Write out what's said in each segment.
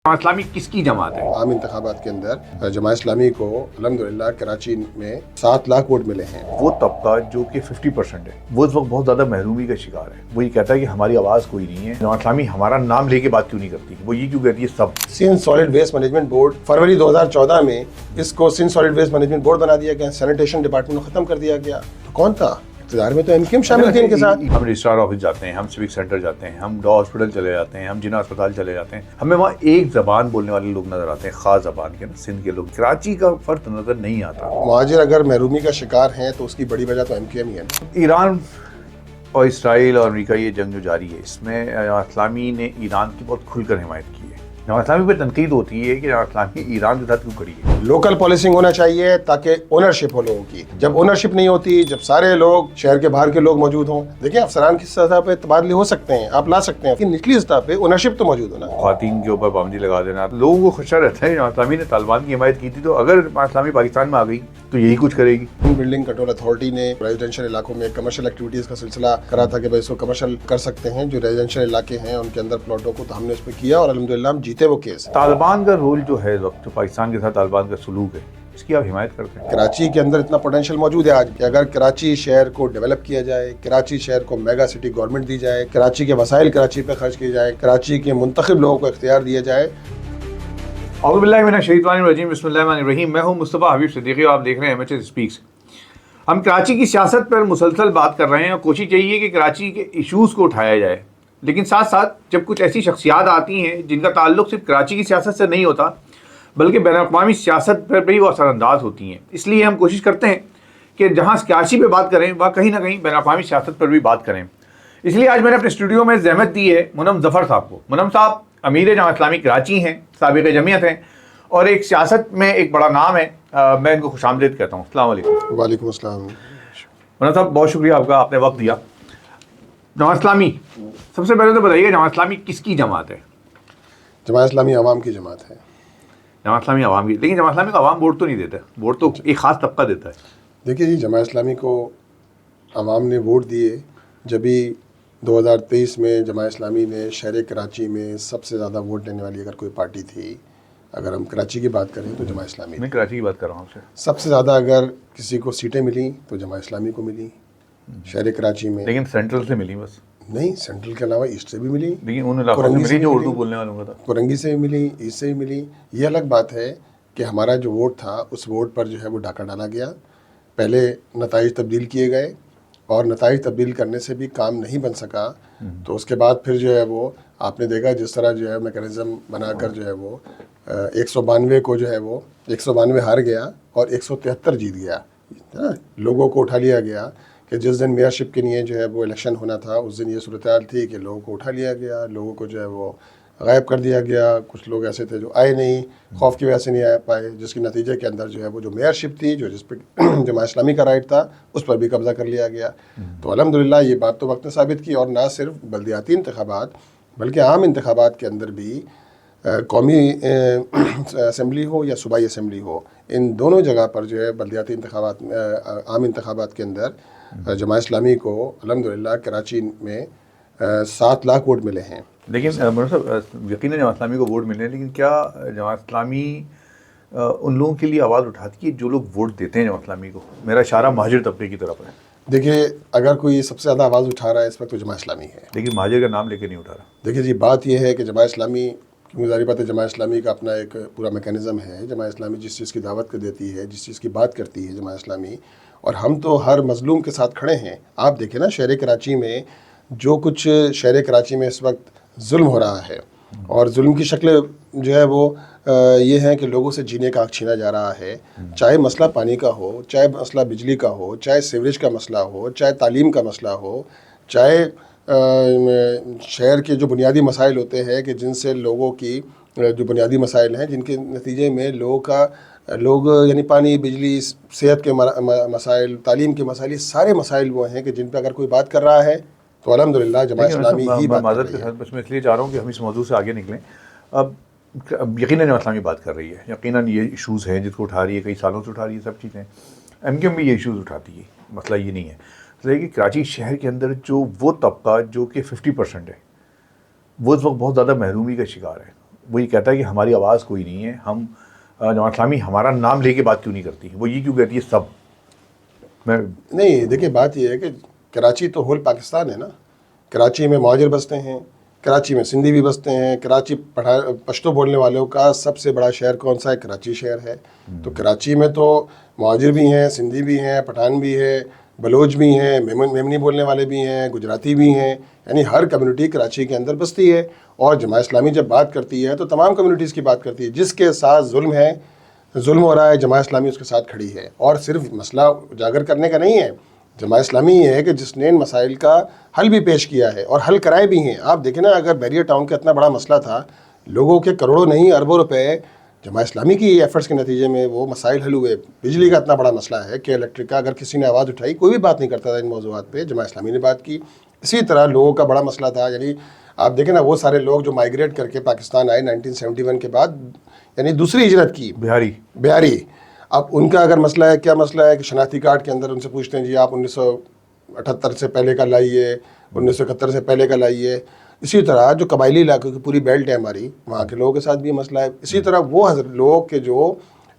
اسلامی کس کی جماعت ہے؟ عام انتخابات کے اندر جماعت اسلامی کو الحمدللہ کراچی میں 7 لاکھ ووٹ ملے ہیں۔ وہ طبقہ جو کہ 50% ہے وہ اس وقت بہت زیادہ محرومی کا شکار ہے۔ وہ یہ کہتا ہے کہ ہماری آواز کوئی نہیں ہے، جماعت اسلامی ہمارا نام لے کے بات کیوں نہیں کرتی، وہ یہ کیوں کہتی ہے سب۔ Sindh solid waste management board فروری 2014 میں اس کو Sindh solid waste management board بنا دیا گیا، سینیٹیشن ڈپارٹمنٹ کو ختم کر دیا گیا۔ تو کون تھا اقتدار میں؟ تو ایم کیو ایم شامل تھے ان کے ساتھ۔ ہم رجسٹرار آفس جاتے ہیں، ہم سیوک سینٹر جاتے ہیں، ہم ڈا ہاسپٹل چلے جاتے ہیں، ہم جنا اسپتال چلے جاتے ہیں، ہمیں وہاں ایک زبان بولنے والے لوگ نظر آتے ہیں، خاص زبان کے نا، سندھ کے لوگ۔ کراچی کا فرق نظر نہیں آتا۔ مہاجر اگر محرومی کا شکار ہیں تو اس کی بڑی وجہ تو ایم کیو ایم ہی ہے۔ ایران اور اسرائیل اور امریکہ یہ جنگ جو جاری ہے، اس میں جماعت اسلامی نے ایران کی بہت کھل کر حمایت کی ہے۔ جماعت اسلامی پہ تنقید ہوتی ہے کہ جماعت اسلامی ایران کے ساتھ کیوں کھڑی ہے۔ لوکل پالیسنگ ہونا چاہیے تاکہ اونرشپ ہو لوگوں کی۔ جب اونرشپ نہیں ہوتی، جب سارے لوگ شہر کے باہر کے لوگ موجود ہوں، دیکھیں افسران کی سطح پہ تبادلے ہو سکتے ہیں، آپ لا سکتے ہیں، لیکن نچلی سطح پہ اونرشپ تو موجود ہونا۔ خواتین کے اوپر پابندی لگا دینا، لوگوں کو خدشہ رہتا ہے جماعت اسلامی نے طالبان کی حمایت کی تھی، تو اگر جماعت اسلامی پاکستان میں آ گئی تو یہی کچھ کرے گی۔ بلڈنگ کنٹرول اتھارٹی نے ریزیڈینشیل علاقوں میں کمرشل ایکٹیویٹیز کا سلسلہ کرا تھا کہ بھائی اس کو کمرشل کر سکتے ہیں، جو ریزیڈینشیل علاقے ہیں ان کے اندر پلاٹوں کو، تو ہم نے اس پہ کیا اور الحمدللہ ہم جیتے وہ کیس۔ طالبان کا رول جو ہے اس وقت، جو پاکستان کے ساتھ طالبان کا سلوک ہے، اس کی آپ حمایت کرتے ہیں؟ کراچی کے اندر اتنا پوٹینشیل موجود ہے آج کہ اگر کراچی شہر کو ڈیولپ کیا جائے، کراچی شہر کو میگا سٹی گورنمنٹ دی جائے، کراچی کے وسائل کراچی پہ خرچ کیے جائے، کراچی کے منتخب لوگوں کو اختیار دیا جائے۔ اعوذ باللہ من الشیطان الرجیم، بسم اللہ الرحمن الرحیم۔ میں ہوں مصطفیٰ حبیب صدیقی اور آپ دیکھ رہے ہیں MHS اسپیکس۔ ہم کراچی کی سیاست پر مسلسل بات کر رہے ہیں اور کوشش یہی ہے کہ کراچی کے ایشوز کو اٹھایا جائے، لیکن ساتھ ساتھ جب کچھ ایسی شخصیات آتی ہیں جن کا تعلق صرف کراچی کی سیاست سے نہیں ہوتا بلکہ بین الاقوامی سیاست پر بھی وہ اثر انداز ہوتی ہیں، اس لیے ہم کوشش کرتے ہیں کہ جہاں کراچی پہ بات کریں وہاں کہیں نہ کہیں بین الاقوامی سیاست پر بھی بات کریں۔ اس لیے آج میں نے اپنے اسٹوڈیو میں زحمت دی ہے منم ظفر صاحب کو۔ منم صاحب امیر جماعت اسلامی کراچی ہیں، سابق جمعیت ہیں اور ایک سیاست میں ایک بڑا نام ہے۔ میں ان کو خوش آمدید کہتا ہوں۔ السلام علیکم۔ وعلیکم السلام۔ منم صاحب بہت شکریہ آپ کا، آپ نے وقت دیا۔ جماعت اسلامی، سب سے پہلے تو بتائیے جماعت اسلامی کس کی جماعت ہے؟ جماعت اسلامی عوام کی جماعت ہے۔ جماعت اسلامی عوام کی، لیکن جماعت اسلامی کو عوام ووٹ تو نہیں دیتا، ووٹ تو ایک خاص طبقہ دیتا ہے۔ دیکھیے جی، جماعت اسلامی کو عوام نے ووٹ دیے جبھی 2023 میں جماعت اسلامی نے شہر کراچی میں سب سے زیادہ ووٹ لینے والی اگر کوئی پارٹی تھی، اگر ہم کراچی کی بات کریں تو جماعت اسلامی میں کراچی کی بات کر رہا ہوں آپ سے۔ سب سے زیادہ اگر کسی کو سیٹیں ملیں تو جماعت اسلامی کو ملی شہر کراچی میں۔ لیکن سینٹرل سے ملی بس، نہیں، سینٹرل کے علاوہ ایسٹ سے بھی ملی، لیکن ان علاقوں سے ملی جو اردو بولنے والوں کا تھا۔ کورنگی سے بھی ملی، ایسٹ سے بھی ملی۔ یہ الگ بات ہے کہ ہمارا جو ووٹ تھا اس ووٹ پر جو ہے وہ ڈاکہ ڈالا گیا۔ پہلے نتائج تبدیل کیے گئے اور نتائج تبدیل کرنے سے بھی کام نہیں بن سکا، تو اس کے بعد پھر جو ہے وہ آپ نے دیکھا جس طرح جو ہے میکینزم بنا کر جو ہے وہ 192 کو جو ہے وہ 192 ہار گیا اور 173 جیت گیا۔ لوگوں کو اٹھا لیا گیا کہ جس دن میئرشپ کے لیے جو ہے وہ الیکشن ہونا تھا اس دن یہ صورتحال تھی کہ لوگوں کو اٹھا لیا گیا، لوگوں کو جو ہے وہ غائب کر دیا گیا۔ کچھ لوگ ایسے تھے جو آئے نہیں، خوف کی وجہ سے نہیں آ پائے، جس کے نتیجے کے اندر جو ہے وہ جو میئرشپ تھی، جو جس پہ جماعت اسلامی کا رائٹ تھا، اس پر بھی قبضہ کر لیا گیا۔ تو الحمدللہ یہ بات تو وقت نے ثابت کی، اور نہ صرف بلدیاتی انتخابات بلکہ عام انتخابات کے اندر بھی، قومی اسمبلی ہو یا صوبائی اسمبلی ہو، ان دونوں جگہ پر جو ہے بلدیاتی انتخابات، عام انتخابات کے اندر جماعت اسلامی کو الحمدللہ کراچی میں 7 لاکھ ووٹ ملے ہیں۔ لیکن صاحب یقیناً جماعت اسلامی کو ووٹ ملے ہیں، لیکن کیا جماعت اسلامی ان لوگوں کے لیے آواز اٹھاتی ہے جو لوگ ووٹ دیتے ہیں جماعت اسلامی کو؟ میرا اشارہ مہاجر طبقے کی طرف ہے۔ دیکھیے اگر کوئی سب سے زیادہ آواز اٹھا رہا ہے اس وقت تو جماعت اسلامی ہے، لیکن مہاجر کا نام لے کے نہیں اٹھا رہا۔ دیکھیے جی، بات یہ ہے کہ جماعت اسلامی، کیونکہ ظاہر بات ہے جماعت اسلامی کا اپنا ایک پورا میکینزم ہے۔ جماعت اسلامی جس چیز کی دعوت کر دیتی ہے، جس چیز کی بات کرتی ہے جماعت اسلامی، اور ہم تو ہر مظلوم کے ساتھ کھڑے ہیں۔ آپ دیکھیں نا شہر کراچی میں جو کچھ شہر کراچی میں اس وقت ظلم ہو رہا ہے، اور ظلم کی شکل جو ہے وہ یہ ہے کہ لوگوں سے جینے کا حق چھینا جا رہا ہے، چاہے مسئلہ پانی کا ہو، چاہے مسئلہ بجلی کا ہو، چاہے سیوریج کا مسئلہ ہو، چاہے تعلیم کا مسئلہ ہو، چاہے شہر کے جو بنیادی مسائل ہوتے ہیں کہ جن سے لوگوں کی جو بنیادی مسائل ہیں جن کے نتیجے میں لوگ یعنی پانی، بجلی، صحت کے مسائل، تعلیم کے مسائل، یہ سارے مسائل وہ ہیں کہ جن پہ اگر کوئی بات کر رہا ہے تو الحمدللہ جماعت اسلامی ہی بات کر رہی ہے۔ بس میں اس لیے چاہ رہا ہوں کہ ہم اس موضوع سے آگے نکلیں۔ اب یقیناً جماعت اسلامی بات کر رہی ہے، یقیناً یہ ایشوز ہیں جس کو اٹھا رہی ہے، کئی سالوں سے اٹھا رہی ہے سب چیزیں۔ ایم کیو ایم بھی یہ ایشوز اٹھاتی ہے، مسئلہ یہ نہیں ہے۔ مسئلہ یہ کہ کراچی شہر کے اندر جو وہ طبقہ جو کہ 50% ہے، وہ اس وقت بہت زیادہ محرومی کا شکار ہے۔ وہ یہ کہتا ہے کہ ہماری آواز کوئی نہیں ہے, ہم جماعت اسلامی ہمارا نام لے کے بات کیوں نہیں کرتی, وہ یہ کیوں کہتی ہے سب. میں نہیں دیکھیں بات یہ ہے کہ کراچی تو ہول پاکستان ہے نا. کراچی میں مہاجر بستے ہیں, کراچی میں سندھی بھی بستے ہیں. کراچی پشتو بولنے والوں کا سب سے بڑا شہر کون سا ہے؟ کراچی شہر ہے. تو کراچی میں تو مہاجر بھی ہیں, سندھی بھی ہیں, پٹھان بھی ہے, بلوچ بھی ہیں, میمنی بولنے والے بھی ہیں, گجراتی بھی ہیں. یعنی ہر کمیونٹی کراچی کے اندر بستی ہے. اور جماعت اسلامی جب بات کرتی ہے تو تمام کمیونٹیز کی بات کرتی ہے. جس کے ساتھ ظلم ہو رہا ہے, جماعت اسلامی اس کے ساتھ کھڑی ہے. اور صرف مسئلہ اجاگر کرنے کا نہیں ہے, جماعت اسلامی یہ ہے کہ جس نے ان مسائل کا حل بھی پیش کیا ہے اور حل کرائے بھی ہیں. آپ دیکھیں نا, اگر بیریئر ٹاؤن کا اتنا بڑا مسئلہ تھا, لوگوں کے کروڑوں نہیں اربوں روپے جماعت اسلامی کی ایفرٹس کے نتیجے میں وہ مسائل حل ہوئے. بجلی کا اتنا بڑا مسئلہ ہے کہ الیکٹرک کا, اگر کسی نے آواز اٹھائی, کوئی بھی بات نہیں کرتا تھا ان موضوعات پہ, جماعت اسلامی نے بات کی. اسی طرح لوگوں کا بڑا مسئلہ تھا, یعنی آپ دیکھیں نا وہ سارے لوگ جو مائیگریٹ کر کے پاکستان آئے 1971 کے بعد, یعنی دوسری ہجرت کی, بہاری. اب ان کا اگر مسئلہ ہے, کیا مسئلہ ہے کہ شناختی کارڈ کے اندر ان سے پوچھتے ہیں جی آپ 1978 سے پہلے کا لائیے, 1971 سے پہلے کا لائیے. اسی طرح جو قبائلی علاقوں کی پوری بیلٹ ہے ہماری, وہاں کے لوگوں کے ساتھ بھی یہ مسئلہ ہے. اسی طرح وہ لوگ کے جو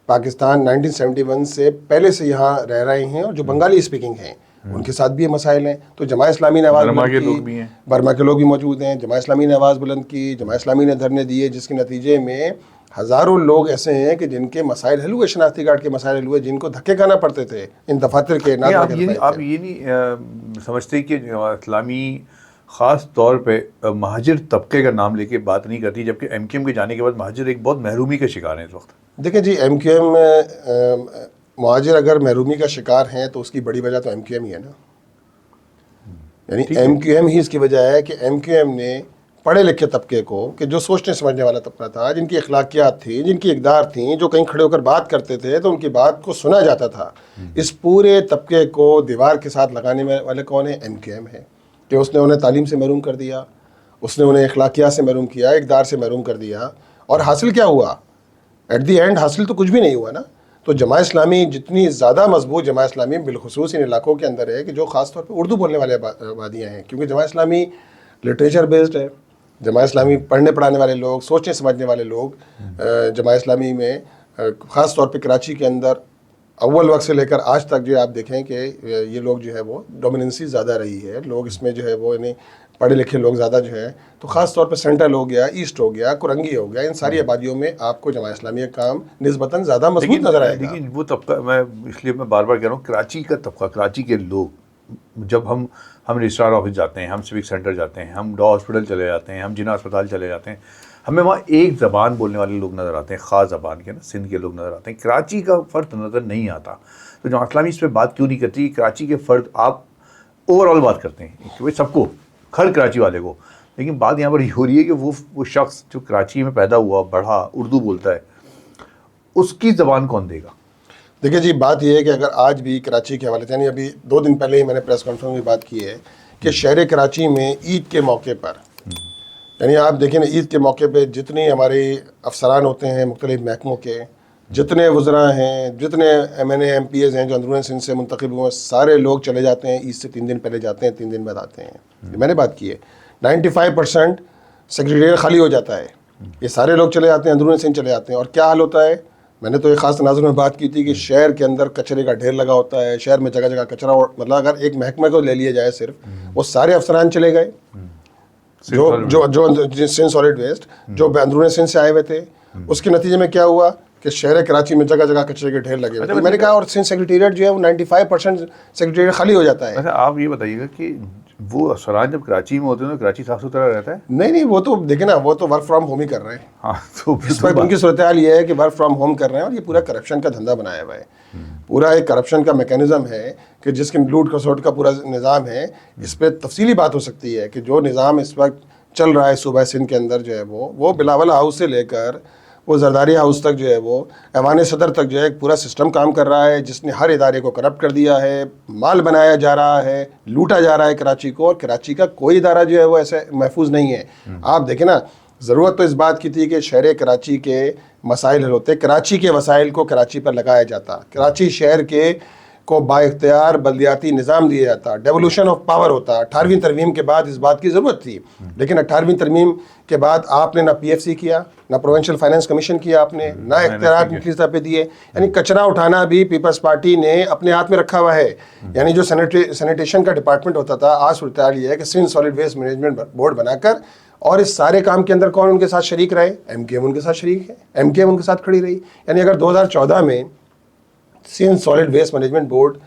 پاکستان 1971 سے پہلے سے یہاں رہ رہے ہیں اور جو بنگالی اسپیکنگ ہیں, ان کے ساتھ بھی یہ مسائل ہیں. تو جماعت اسلامی نے آواز بلند کی, برما کے لوگ بھی موجود ہیں, جماعت اسلامی نے آواز بلند کی, جماعت اسلامی نے دھرنے دیے, جس کے نتیجے میں ہزاروں لوگ ایسے ہیں کہ جن کے مسائل حل ہوئے, شناختی کارڈ کے مسائل حل ہوئے, جن کو دھکے کھانا پڑتے تھے ان دفاتر کے. آپ یہ نہیں سمجھتے کہ جماعت اسلامی خاص طور پہ مہاجر طبقے کا نام لے کے بات نہیں کرتی, جبکہ ایم کیو ایم کے جانے کے بعد مہاجر ایک بہت محرومی کا شکار ہیں اس وقت؟ دیکھیں جی, ایم کیو ایم مہاجر اگر محرومی کا شکار ہیں تو اس کی بڑی وجہ تو ایم کیو ایم ہی ہے نا. یعنی ایم کیو ایم ہی اس کی وجہ ہے کہ ایم کیو ایم نے پڑھے لکھے طبقے کو, کہ جو سوچنے سمجھنے والا طبقہ تھا, جن کی اخلاقیات تھیں, جن کی اقدار تھیں, جو کہیں کھڑے ہو کر بات کرتے تھے تو ان کی بات کو سنا جاتا تھا, اس پورے طبقے کو دیوار کے ساتھ لگانے والے کون ہیں؟ ایم کیو ایم ہے. کہ اس نے انہیں تعلیم سے محروم کر دیا, اس نے انہیں اخلاقیات سے محروم کیا, اقدار سے محروم کر دیا. اور حاصل کیا ہوا؟ ایٹ دی اینڈ حاصل تو کچھ بھی نہیں ہوا نا. تو جماعت اسلامی جتنی زیادہ مضبوط جماعت اسلامی بالخصوص ان علاقوں کے اندر ہے کہ جو خاص طور پہ اردو بولنے والے آبادیاں ہیں, کیونکہ جماعت اسلامی لٹریچر بیسڈ ہے. جماعت اسلامی پڑھنے پڑھانے والے لوگ, سوچنے سمجھنے والے لوگ جماعت اسلامی میں خاص طور پہ کراچی کے اندر اول وقت سے لے کر آج تک جو ہے آپ دیکھیں کہ یہ لوگ جو ہے وہ ڈومیننسی زیادہ رہی ہے. لوگ اس میں جو ہے وہ یعنی پڑھے لکھے لوگ زیادہ جو ہے, تو خاص طور پہ سینٹرل ہو گیا, ایسٹ ہو گیا, کرنگی ہو گیا, ان ساری آبادیوں میں آپ کو جماعت اسلامی کا کام نسبتاً زیادہ مضبوط نظر آئے گا. لیکن وہ طبقہ, میں اس لیے میں بار بار کہہ رہا ہوں, کراچی کا طبقہ, کراچی کے لوگ, جب ہم رجسٹرار آفس جاتے ہیں, ہم سوک سینٹر جاتے ہیں, ہم ڈا ہاسپٹل چلے جاتے ہیں, ہم جناح اسپتال چلے جاتے ہیں, ہمیں وہاں ایک زبان بولنے والے لوگ نظر آتے ہیں, خاص زبان کے نا, سندھ کے لوگ نظر آتے ہیں. کراچی کا فرد نظر نہیں آتا. تو جماعت اسلامی اس پہ بات کیوں نہیں کرتی؟ کراچی کے فرد آپ اوور آل بات کرتے ہیں کہ بھائی سب کو, ہر کراچی والے کو, لیکن بات یہاں پر یہ ہو رہی ہے کہ وہ شخص جو کراچی میں پیدا ہوا, بڑھا, اردو بولتا ہے, اس کی زبان کون دے گا؟ دیکھیں جی, بات یہ ہے کہ اگر آج بھی کراچی کے حوالے سے, یعنی ابھی 2 دن پہلے ہی میں نے پریس کانفرنس میں بات کی ہے کہ شہر کراچی میں عید کے موقع پر, یعنی آپ دیکھیں نا عید کے موقع پہ جتنے ہمارے افسران ہوتے ہیں مختلف محکموں کے, جتنے وزراء ہیں, جتنے M N A M P As ہیں جو اندرون سندھ سے منتخب ہوئے ہیں, سارے لوگ چلے جاتے ہیں عید سے 3 دن پہلے جاتے ہیں, 3 دن بعد آتے ہیں. میں نے بات کی ہے 95% سیکریٹریٹ خالی ہو جاتا ہے, یہ سارے لوگ چلے جاتے ہیں, اندرون سندھ چلے جاتے ہیں. اور کیا حال ہوتا ہے؟ میں نے تو ایک خاص تناظر میں بات کی تھی کہ شہر کے اندر کچرے کا ڈھیر لگا ہوتا ہے, شہر میں جگہ جگہ کچرا, مطلب اگر ایک محکمہ کو لے لیا جائے صرف, وہ سارے افسران چلے گئے جو سندھ سالڈ ویسٹ جو اندرون سندھ سے آئے ہوئے تھے. اس کے نتیجے میں کیا ہوا کہ شہر کراچی میں جگہ جگہ کچرے کے ڈھیر لگے ہوئے. میں نے کہا اور سندھ سیکریٹریٹ جو ہے وہ 95% سیکریٹریٹ خالی ہو جاتا ہے. اچھا آپ یہ بتائیے گا کہ وہ افسران جب کراچی میں ہوتے ہیں تو کراچی صاف ستھرا رہتا ہے؟ نہیں, وہ تو دیکھیں نا, وہ تو ورک فرام ہوم ہی کر رہے ہیں. ہاں, تو اس وقت ان کی صورتحال یہ ہے کہ ورک فرام ہوم کر رہے ہیں, اور یہ پورا کرپشن کا دھندا بنایا ہوا ہے. پورا ایک کرپشن کا میکینزم ہے کہ جس کے لوٹ کھسوٹ کا پورا نظام ہے. اس پہ تفصیلی بات ہو سکتی ہے کہ جو نظام اس وقت چل رہا ہے صوبہ سندھ کے اندر جو ہے وہ بلاول ہاؤس سے لے کر وہ زرداری ہاؤس تک جو ہے وہ ایوان صدر تک جو ہے ایک پورا سسٹم کام کر رہا ہے, جس نے ہر ادارے کو کرپٹ کر دیا ہے, مال بنایا جا رہا ہے, لوٹا جا رہا ہے کراچی کو. اور کراچی کا کوئی ادارہ جو ہے وہ ایسے محفوظ نہیں ہے. آپ دیکھیں نا, ضرورت تو اس بات کی تھی کہ شہر کراچی کے مسائل حل ہوتے, کراچی کے وسائل کو کراچی پر لگایا جاتا, کراچی شہر کے کو بااختیار بلدیاتی نظام دیا جاتا, ڈیولوشن آف پاور ہوتا. 18ویں ترمیم کے بعد اس بات کی ضرورت تھی, لیکن 18ویں ترمیم کے بعد آپ نے نہ پی ایف سی کیا, نہ پروونشل فائنانس کمیشن کیا آپ نے, نہ اختیارات نچلی سطح پہ دیے. یعنی کچرا اٹھانا بھی پیپلز پارٹی نے اپنے ہاتھ میں رکھا ہوا ہے. یعنی جو سینیٹیشن کا ڈپارٹمنٹ ہوتا تھا, آج صورتحال یہ ہے کہ Sindh solid waste management board بنا کر, اور اس سارے کام کے اندر کون ان کے ساتھ شریک رہے؟ ایم کیو ایم ان کے ساتھ شریک ہے, ایم کیو ایم ان کے ساتھ کھڑی رہی. یعنی اگر 2014 میں Sindh solid waste management board,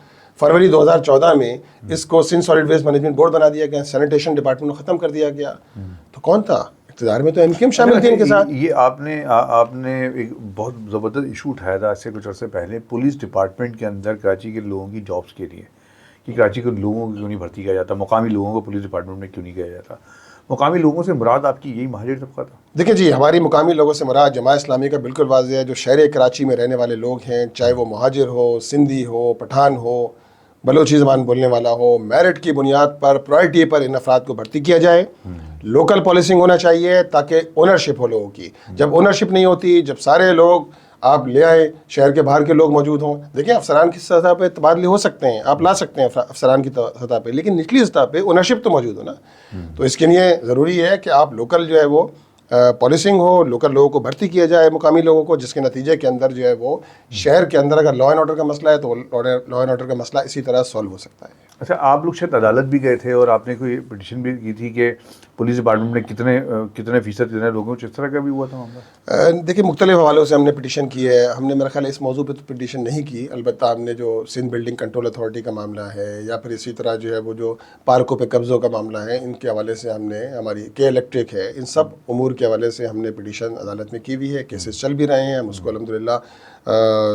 فروری 2014 میں اس کو Sindh solid waste management board بنا دیا گیا, سینیٹیشن ڈپارٹمنٹ کو ختم کر دیا گیا, تو کون تھا اقتدار میں؟ تو ایم کیو ایم شامل تھے ان کے ساتھ. یہ آپ نے ایک بہت زبردست ایشو اٹھایا تھا سے کچھ عرصے پہلے, پولیس ڈپارٹمنٹ کے اندر کراچی کے لوگوں کی جابس کے لیے, کہ کراچی کے لوگوں کو کیوں نہیں بھرتی کیا جاتا, مقامی لوگوں کو پولیس ڈپارٹمنٹ میں کیوں نہیں کیا جاتا. مقامی لوگوں سے مراد آپ کی یہی مہاجر طبقہ تھا؟ دیکھیں جی, ہماری مقامی لوگوں سے مراد جماعت اسلامی کا بالکل واضح ہے. جو شہر کراچی میں رہنے والے لوگ ہیں, چاہے وہ مہاجر ہو, سندھی ہو, پٹھان ہو, بلوچی زبان بولنے والا ہو, میرٹ کی بنیاد پر پرائرٹی پر ان افراد کو بھرتی کیا جائے. لوکل پالیسنگ ہونا چاہیے تاکہ اونرشپ ہو لوگوں کی. جب اونرشپ نہیں ہوتی, جب سارے لوگ آپ لے آئے, شہر کے باہر کے لوگ موجود ہوں. دیکھیں افسران کی سطح پہ تبادلے ہو سکتے ہیں, آپ لا سکتے ہیں افسران کی سطح پہ, لیکن نچلی سطح پہ اونرشپ تو موجود ہو نا. تو اس کے لیے ضروری ہے کہ آپ لوکل جو ہے وہ پالیسنگ ہو, لوکل لوگوں کو بھرتی کیا جائے, مقامی لوگوں کو, جس کے نتیجے کے اندر جو ہے وہ شہر کے اندر اگر لا اینڈ آرڈر کا مسئلہ ہے تو لا اینڈ آرڈر کا مسئلہ اسی طرح سالو ہو سکتا ہے. اچھا, آپ لوگ شاید عدالت بھی گئے تھے اور آپ نے کوئی پٹیشن بھی کی تھی کہ پولیس ڈپارٹمنٹ نے کتنے فیصد کتنے لوگوں کو, اس طرح کا بھی ہوا تھا معاملہ؟ دیکھیے مختلف حوالوں سے ہم نے پٹیشن کی ہے. ہم نے میرا خیال ہے اس موضوع پہ تو پٹیشن نہیں کی, البتہ ہم نے جو سندھ بلڈنگ کنٹرول اتھارٹی کا معاملہ ہے, یا پھر اسی طرح جو ہے وہ جو پارکوں پہ قبضوں کا معاملہ ہے, ان کے حوالے سے ہم نے, ہماری کے الیکٹرک ہے, ان سب امور کے حوالے سے ہم نے پٹیشن عدالت میں کی ہوئی ہے. کیسز چل بھی رہے ہیں, ہم اس کو الحمدللہ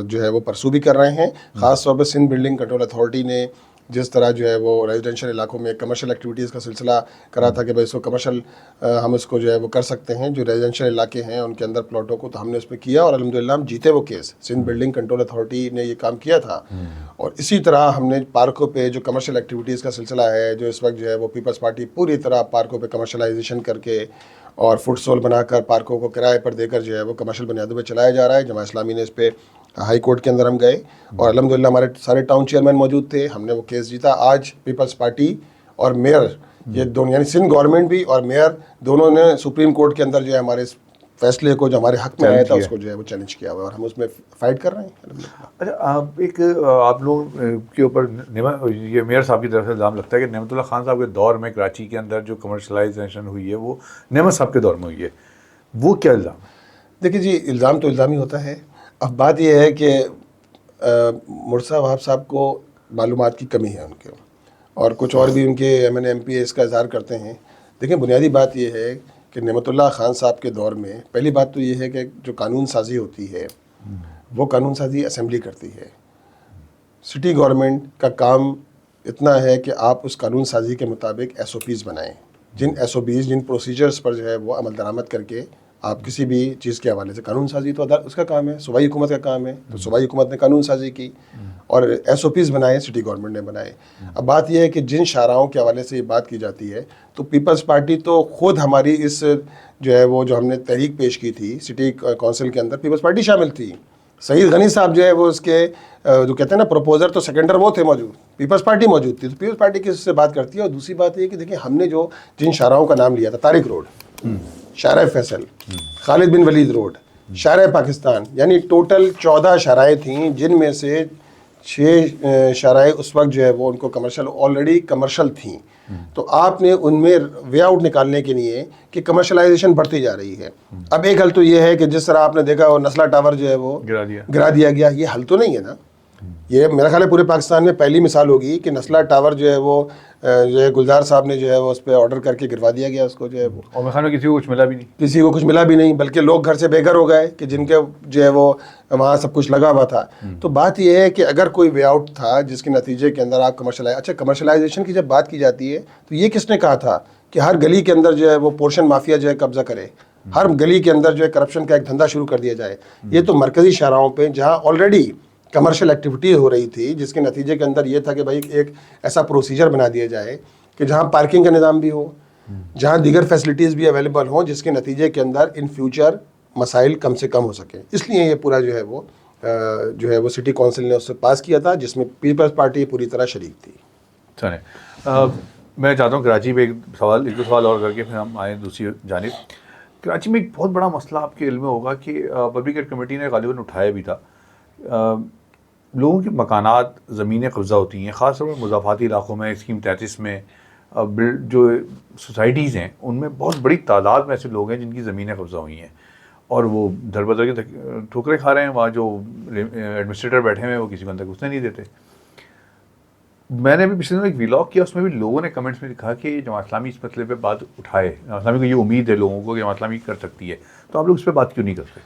جو ہے وہ پرسو بھی کر رہے ہیں. خاص طور پہ سندھ بلڈنگ کنٹرول اتھارٹی نے جس طرح جو ہے وہ ریزیڈینشیل علاقوں میں کمرشل ایکٹیویٹیز کا سلسلہ کرا تھا کہ بھائی اس کو کمرشل ہم اس کو جو ہے وہ کر سکتے ہیں, جو ریزیڈینشیل علاقے ہیں ان کے اندر پلاٹوں کو, تو ہم نے اس پہ کیا اور الحمدللہ ہم جیتے وہ case. Sindh building control authority نے یہ کام کیا تھا. اور اسی طرح ہم نے پارکوں پہ جو کمرشل ایکٹیویٹیز کا سلسلہ ہے, جو اس وقت جو ہے وہ پیپلز پارٹی پوری طرح پارکوں پہ کمرشلائزیشن کر کے اور فٹ سول بنا کر پارکوں کو کرائے پر دے کر جو ہے وہ کمرشل بنیادوں پہ چلایا جا رہا ہے. جماعت اسلامی نے اس پہ ہائی کورٹ کے اندر ہم گئے اور الحمدللہ ہمارے سارے ٹاؤن چیئرمین موجود تھے, ہم نے وہ کیس جیتا. آج پیپلز پارٹی اور میئر, یہ دونوں یعنی سندھ گورنمنٹ بھی اور میئر دونوں نے سپریم کورٹ کے اندر جو ہے ہمارے اس فیصلے کو جو ہمارے حق میں آیا تھا اس کو جو ہے وہ چیلنج کیا ہوا, اور ہم اس میں فائٹ کر رہے ہیں. اچھا, آپ لوگ کے اوپر یہ میئر صاحب کی طرف سے الزام لگتا ہے کہ نعمت اللہ خان صاحب کے دور میں کراچی کے اندر جو کمرشلائزیشن ہوئی ہے وہ نعمت صاحب کے دور میں ہوئی ہے, وہ کیا الزام ہے؟ دیکھیے جی, الزام تو الزام ہی ہوتا ہے. اب بات یہ ہے کہ مرزا وہاب صاحب کو معلومات کی کمی ہے ان کے, اور کچھ اور بھی ان کے ایم این ایم پی اے اس کا اظہار کرتے ہیں. دیکھیں بنیادی بات یہ ہے کہ نعمت اللہ خان صاحب کے دور میں پہلی بات تو یہ ہے کہ جو قانون سازی ہوتی ہے وہ قانون سازی اسمبلی کرتی ہے. سٹی گورنمنٹ کا کام اتنا ہے کہ آپ اس قانون سازی کے مطابق ایس او پیز بنائیں, جن ایس او پیز جن پروسیجرز پر جو ہے وہ عمل درآمد کر کے آپ کسی بھی چیز کے حوالے سے, قانون سازی تو اس کا کام ہے, صوبائی حکومت کا کام ہے, تو صوبائی حکومت نے قانون سازی کی اور ایس او پیز بنائے, سٹی گورنمنٹ نے بنائے. اب بات یہ ہے کہ جن شاہراہوں کے حوالے سے یہ بات کی جاتی ہے تو پیپلز پارٹی تو خود ہماری اس جو ہے وہ جو ہم نے تحریک پیش کی تھی سٹی کونسل کے اندر, پیپلز پارٹی شامل تھی. سعید غنی صاحب جو ہے وہ اس کے جو کہتے ہیں نا پروپوزر, تو سیکنڈر وہ تھے موجود, پیپلز پارٹی موجود تھی. تو پیپلز پارٹی کس سے بات کرتی ہے. اور دوسری بات یہ کہ دیکھیں ہم نے جو جن شاہراہوں کا نام لیا تھا, طارق روڈ, شارع فیصل, خالد بن ولید روڈ, شارع پاکستان, یعنی ٹوٹل 14 شاہراہیں تھیں, جن میں سے 6 شاہراہیں اس وقت جو ہے وہ ان کو کمرشل آلریڈی کمرشل تھیں. تو آپ نے ان میں وے آؤٹ نکالنے کے لیے کہ کمرشلائزیشن بڑھتی جا رہی ہے. اب ایک حل تو یہ ہے کہ جس طرح آپ نے دیکھا وہ نسلہ ٹاور جو ہے وہ گرا دیا گیا, یہ حل تو نہیں ہے نا. یہ میرا خیال ہے پورے پاکستان میں پہلی مثال ہوگی کہ نسلہ ٹاور جو ہے وہ جو ہے گلزار صاحب نے جو ہے وہ اس پہ آرڈر کر کے گروا دیا گیا اس کو, جو ہے وہ اور میرے کسی کو کچھ ملا بھی نہیں, کسی کو کچھ ملا بھی نہیں, بلکہ لوگ گھر سے بے گھر ہو گئے کہ جن کے جو ہے وہ وہاں سب کچھ لگا ہوا تھا. تو بات یہ ہے کہ اگر کوئی وے آؤٹ تھا جس کے نتیجے کے اندر آپ کمرشلائزیشن کی جب بات کی جاتی ہے تو یہ کس نے کہا تھا کہ ہر گلی کے اندر جو ہے وہ پورشن مافیا جو ہے قبضہ کرے, ہر گلی کے اندر جو ہے کرپشن کا ایک دھندا شروع کر دیا جائے. یہ تو مرکزی شاہراہوں پہ جہاں آلریڈی کمرشل ایکٹیویٹی ہو رہی تھی, جس کے نتیجے کے اندر یہ تھا کہ بھائی ایک ایسا پروسیجر بنا دیا جائے کہ جہاں پارکنگ کا نظام بھی ہو, جہاں دیگر فیسلٹیز بھی اویلیبل ہوں, جس کے نتیجے کے اندر ان فیوچر مسائل کم سے کم ہو سکیں. اس لیے یہ پورا جو ہے وہ جو ہے وہ سٹی کونسل نے اس سے پاس کیا تھا، جس میں پیپلز پارٹی پوری طرح شریک تھی. چلیں میں چاہتا ہوں کراچی پہ ایک دو سوال اور کر کے پھر ہم آئیں دوسری جانب. کراچی میں ایک بہت بڑا مسئلہ آپ کے علم میں ہوگا کہ پبلک ایڈ کمیٹی نے غالباً اٹھایا بھی تھا. لوگوں کے مکانات زمینیں قبضہ ہوتی ہیں، خاص طور پر مضافاتی علاقوں میں. اسکیم 33 میں جو سوسائٹیز ہیں ان میں بہت بڑی تعداد میں ایسے لوگ ہیں جن کی زمینیں قبضہ ہوئی ہیں اور وہ در بدر کے ٹھوکریں کھا رہے ہیں. وہاں جو ایڈمنسٹریٹر بیٹھے ہوئے ہیں وہ کسی کو اندر گھسنے نہیں دیتے. میں نے بھی پچھلے دنوں ایک ویلاگ کیا، اس میں بھی لوگوں نے کمنٹس میں لکھا کہ جماعت اسلامی اس مسئلے پہ بات اٹھائے. جماعت اسلامی کو یہ امید ہے لوگوں کو کہ جماعت اسلامی کر سکتی ہے، تو آپ لوگ اس پہ بات کیوں نہیں کرتے؟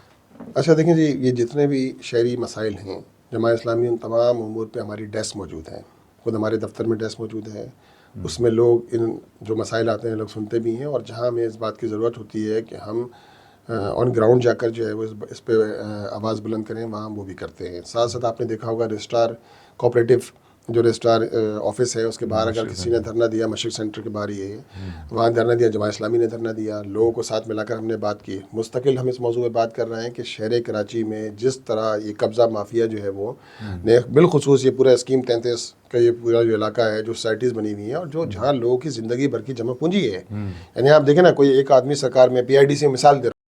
اچھا دیکھیں جی، یہ جتنے بھی شہری مسائل ہیں، جماعت اسلامی ان تمام امور پہ ہماری ڈیسک موجود ہیں. خود ہمارے دفتر میں ڈیسک موجود ہے. اس میں لوگ ان جو مسائل آتے ہیں لوگ سنتے بھی ہیں، اور جہاں ہمیں اس بات کی ضرورت ہوتی ہے کہ ہم آن گراؤنڈ جا کر جو ہے وہ اس پہ آواز بلند کریں، وہاں وہ بھی کرتے ہیں. ساتھ ساتھ آپ نے دیکھا ہوگا رجسٹرار کوآپریٹو جو رجسٹرار آفس ہے اس کے باہر اگر کسی نے دھرنا دیا، مشرق سینٹر کے باہر یہ ہے، وہاں دھرنا دیا، جماعت اسلامی نے دھرنا دیا، لوگوں کو ساتھ ملا کر ہم نے بات کی. مستقل ہم اس موضوع پہ بات کر رہے ہیں کہ شہر کراچی میں جس طرح یہ قبضہ مافیا جو ہے وہ نے بالخصوص یہ پورا اسکیم 33 کا یہ پورا جو علاقہ ہے، جو سوسائٹیز بنی ہوئی ہیں اور جو جہاں لوگوں کی زندگی بھر کی جمع پونجی ہے. یعنی آپ دیکھیں نا، کوئی ایک آدمی سرکار میں PID سے مثال دے رہا